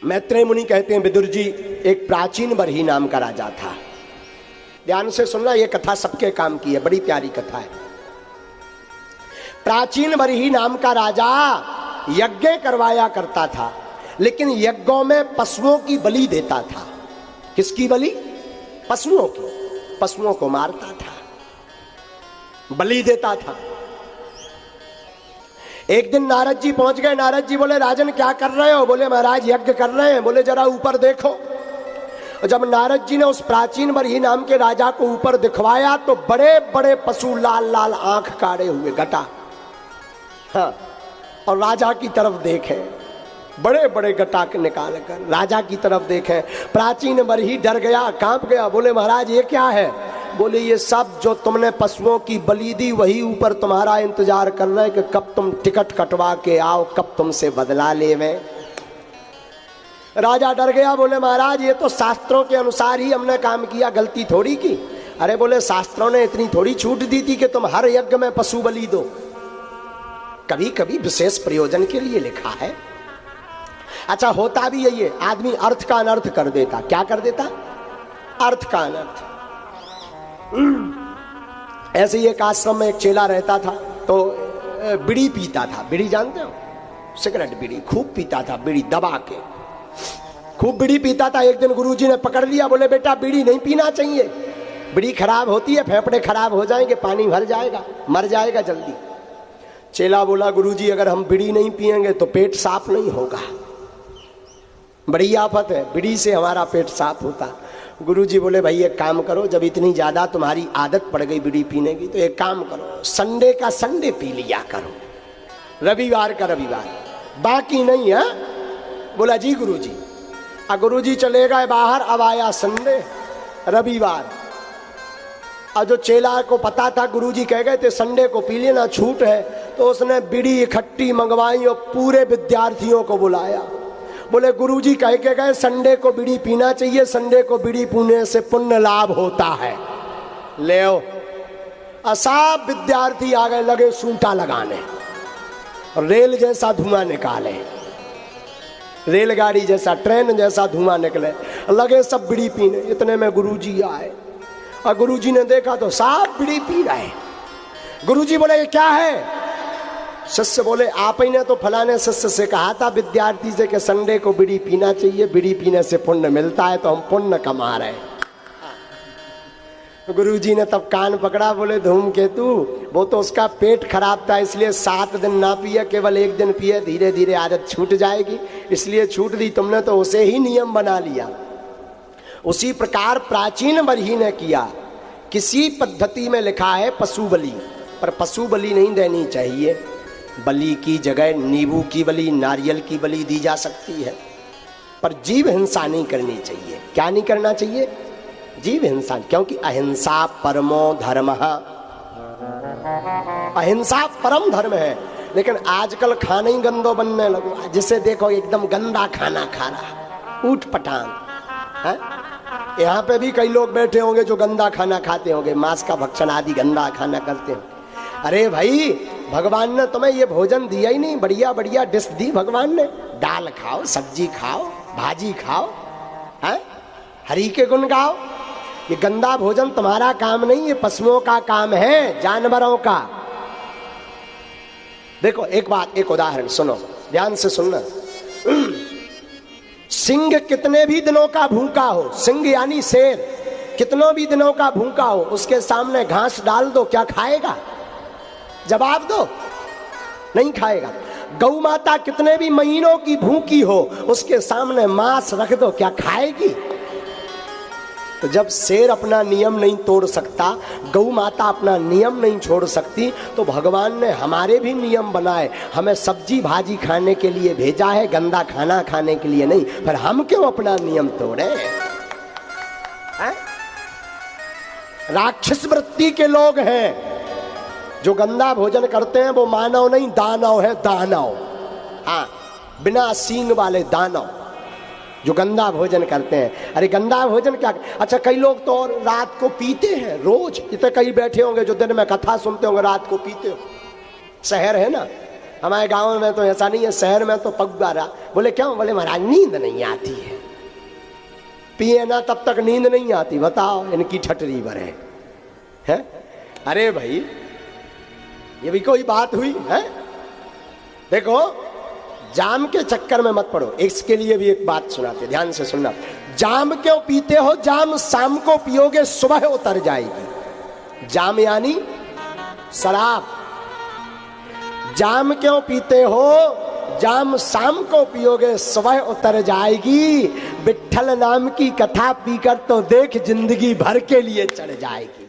मैत्रेय मुनि कहते हैं, विदुर जी एक प्राचीन बरही नाम का राजा था। ध्यान से सुनना, यह कथा सबके काम की है, बड़ी प्यारी कथा है। प्राचीन बरही नाम का राजा यज्ञ करवाया करता था, लेकिन यज्ञों में पशुओं की बलि देता था। किसकी बलि? पशुओं की। पशुओं को मारता था, बलि देता था। एक दिन नारद जी पहुंच गए। नारद जी बोले, राजन क्या कर रहे हो? बोले, महाराज यज्ञ कर रहे हैं। बोले, जरा ऊपर देखो। और जब नारद जी ने उस प्राचीन बरही नाम के राजा को ऊपर दिखवाया तो बड़े बड़े पशु लाल लाल आंख काढ़े हुए, गटा, हाँ, और राजा की तरफ देखे, बड़े बड़े गटाक निकाल कर राजा की तरफ देखे। प्राचीन बरही डर गया, कांप गया। बोले, महाराज ये क्या है? बोले, ये सब जो तुमने पशुओं की बलि दी वही ऊपर तुम्हारा इंतजार कर रहे कि कब तुम टिकट कटवा के आओ, कब तुमसे बदला लेवे। राजा डर गया। बोले, महाराज ये तो शास्त्रों के अनुसार ही हमने काम किया, गलती थोड़ी की। अरे बोले, शास्त्रों ने इतनी थोड़ी छूट दी थी कि तुम हर यज्ञ में पशु बलि दो। कभी कभी विशेष प्रयोजन के लिए लिखा है। अच्छा, होता भी यही है, आदमी अर्थ का अनर्थ कर देता। क्या कर देता? अर्थ का अनर्थ। ऐसे ही एक आश्रम में एक चेला रहता था, तो बीड़ी पीता था। बीड़ी जानते हो? सिगरेट बीड़ी खूब पीता था, बीड़ी दबा के खूब बीड़ी पीता था। एक दिन गुरुजी ने पकड़ लिया। बोले, बेटा बीड़ी नहीं पीना चाहिए, बीड़ी खराब होती है, फेफड़े खराब हो जाएंगे, पानी भर जाएगा, मर जाएगा जल्दी। चेला बोला, गुरुजी अगर हम बीड़ी नहीं पिएंगे तो पेट साफ नहीं होगा, बड़ी आफत है, बीड़ी से हमारा पेट साफ होता। गुरुजी बोले, भाई एक काम करो, जब इतनी ज्यादा तुम्हारी आदत पड़ गई बीड़ी पीने की तो एक काम करो, संडे का संडे पी लिया करो, रविवार का रविवार, बाकी नहीं है। बोला, जी गुरुजी। गुरुजी चले गए बाहर। अब आया संडे, रविवार। और जो चेला को पता था गुरुजी कह गए थे संडे को पी लेना, छूट है, तो उसने बीड़ी इकट्ठी मंगवाई और पूरे विद्यार्थियों को बुलाया। बोले, गुरुजी कह के गए संडे को बीड़ी पीना चाहिए, संडे को बीड़ी पीने से पुण्य लाभ होता है, ले आओ। सब विद्यार्थी आ गए, लगे सूंटा लगाने, रेल जैसा धुआं निकाले, रेलगाड़ी जैसा, ट्रेन जैसा धुआं निकले, लगे सब बीड़ी पीने। इतने में गुरुजी आए और गुरुजी ने देखा तो सब बीड़ी पी रहे। गुरुजी बोले, ये क्या है? शिष्य बोले, आप ही ने तो फलाने शिष्य से कहा था विद्यार्थी से कि संडे को बीड़ी पीना चाहिए, बीड़ी पीने से पुण्य मिलता है, तो हम पुण्य कमा रहे हैं। गुरुजी ने तब कान पकड़ा। बोले, धूमकेतु, वो तो उसका पेट खराब था इसलिए 7 दिन ना पिए, केवल 1 दिन पिए, धीरे धीरे आदत छूट जाएगी, इसलिए छूट दी, तुमने तो उसे ही नियम बना लिया। उसी प्रकार प्राचीन बरही ने किया। किसी पद्धति में लिखा है पशु बलि, पर पशु बलि नहीं देनी चाहिए। बलि की जगह नींबू की बलि, नारियल की बलि दी जा सकती है, पर जीव हिंसा नहीं करनी चाहिए। क्या नहीं करना चाहिए? जीव हिंसा, क्योंकि अहिंसा परमो धर्म, अहिंसा परम धर्म है। लेकिन आजकल खाना ही गंदो बनने लगो, जिसे देखो एकदम गंदा खाना खा रहा, ऊट पटांग है। यहाँ पे भी कई लोग बैठे होंगे जो गंदा खाना खाते होंगे, मांस का भक्षण आदि गंदा खाना करते हैं। अरे भाई, भगवान ने तुम्हें ये भोजन दिया ही नहीं, बढ़िया बढ़िया डिश दी भगवान ने, दाल खाओ, सब्जी खाओ, भाजी खाओ, है, हरि के गुण गाओ। ये गंदा भोजन तुम्हारा काम नहीं, ये पशुओं का काम है, जानवरों का। देखो एक बात, एक उदाहरण सुनो, ध्यान से सुनना। सिंह कितने भी दिनों का भूखा हो, सिंह यानी शेर, कितनों भी दिनों का भूखा हो, उसके सामने घास डाल दो, क्या खाएगा? जवाब दो, नहीं खाएगा। गौ माता कितने भी महीनों की भूखी हो, उसके सामने मांस रख दो, क्या खाएगी? तो जब शेर अपना नियम नहीं तोड़ सकता, गौ माता अपना नियम नहीं छोड़ सकती, तो भगवान ने हमारे भी नियम बनाए, हमें सब्जी भाजी खाने के लिए भेजा है, गंदा खाना खाने के लिए नहीं। पर हम क्यों अपना नियम तोड़े? राक्षस वृत्ति के लोग हैं जो गंदा भोजन करते हैं, वो मानव नहीं दानव है, दानव, हाँ, बिना सींग वाले दानव जो गंदा भोजन करते हैं। अरे गंदा भोजन क्या? अच्छा, कई लोग तो रात को पीते हैं, रोज इतने कई बैठे होंगे जो दिन में कथा सुनते होंगे, रात को पीते हो, शहर है ना, हमारे गांव में तो ऐसा नहीं है, शहर में तो पगुआ रहा। बोले क्यों? बोले महाराज नींद नहीं आती है। पिए ना तब तक नींद नहीं आती। बताओ इनकी ठटरी भरे है। अरे भाई ये भी कोई बात हुई है? देखो जाम के चक्कर में मत पड़ो। इसके लिए भी एक बात सुनाते, ध्यान से सुनना। जाम क्यों पीते हो? जाम शाम को पियोगे सुबह उतर जाएगी। जाम यानी शराब। जाम क्यों पीते हो? जाम शाम को पियोगे सुबह उतर जाएगी। विट्ठल नाम की कथा पीकर तो देख जिंदगी भर के लिए चढ़ जाएगी।